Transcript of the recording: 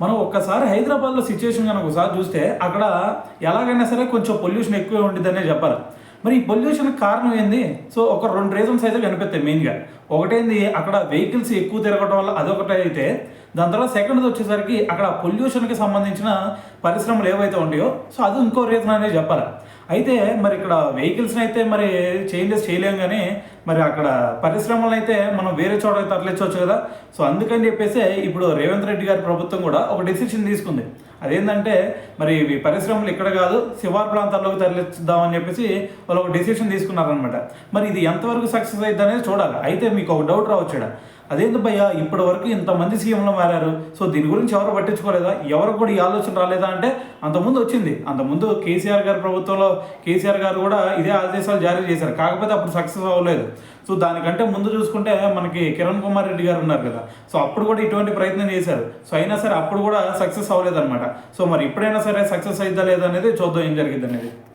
మనం ఒక్కసారి హైదరాబాద్లో సిచ్యువేషన్ కనుక ఒకసారి చూస్తే అక్కడ ఎలాగైనా సరే కొంచెం పొల్యూషన్ ఎక్కువే ఉండిద్దనే చెప్పాలి. మరి ఈ పొల్యూషన్కి కారణం ఏంది? సో ఒక 2 రీజన్స్ అయితే కనిపిస్తాయి మెయిన్‌గా. ఒకటేంది అక్కడ వెహికల్స్ ఎక్కువ తిరగటం వల్ల అదొకటైతే, దాని తర్వాత సెకండ్‌ది వచ్చేసరికి అక్కడ పొల్యూషన్‌కి సంబంధించిన పరిశ్రమలు ఏవైతే ఉంటాయో సో అది ఇంకో రీజన్ అనే చెప్పాలి. అయితే మరి ఇక్కడ వెహికల్స్‌ని అయితే మరి చేంజెస్ చేయలేం గానీ, మరి అక్కడ పరిశ్రమలనైతే మనం వేరే చోటకి తరలించవచ్చు కదా! సో అందుకని చెప్పేసే ఇప్పుడు రేవంత్ రెడ్డి గారి ప్రభుత్వం కూడా ఒక డెసిషన్ తీసుకుంది. అదేంటంటే మరి ఇవి పరిశ్రమలు ఇక్కడ కాదు శివారు ప్రాంతాల్లోకి తరలిద్దామని చెప్పేసి వాళ్ళు ఒక డెసిషన్ తీసుకున్నారనమాట. మరి ఇది ఎంతవరకు సక్సెస్ అయిద్ది అనేది చూడాలి. అయితే మీకు ఒక డౌట్ రావచ్చు ఈడ. అదేంటి భయ్యా ఇప్పటి వరకు ఇంతమంది సీఎంలు మారారు. సో దీని గురించి ఎవరు పట్టించుకోలేదా? ఎవరికి కూడా ఈ ఆలోచన రాలేదా అంటే అంతకుముందు వచ్చింది. అంతకుముందు కేసీఆర్ గారి ప్రభుత్వంలో కేసీఆర్ గారు కూడా ఇదే ఆదేశాలు జారీ చేశారు. కాకపోతే అప్పుడు సక్సెస్ అవ్వలేదు. సో దానికంటే ముందు చూసుకుంటే మనకి కిరణ్ కుమార్ రెడ్డి గారు ఉన్నారు కదా! సో అప్పుడు కూడా ఇటువంటి ప్రయత్నం చేశారు. సో అయినా సరే అప్పుడు కూడా సక్సెస్ అవ్వలేదన్నమాట. సో మరి ఇప్పుడైనా సరే సక్సెస్ అయిద్దా లేదా అనేది చూద్దాం ఏం జరిగిద్దనేది.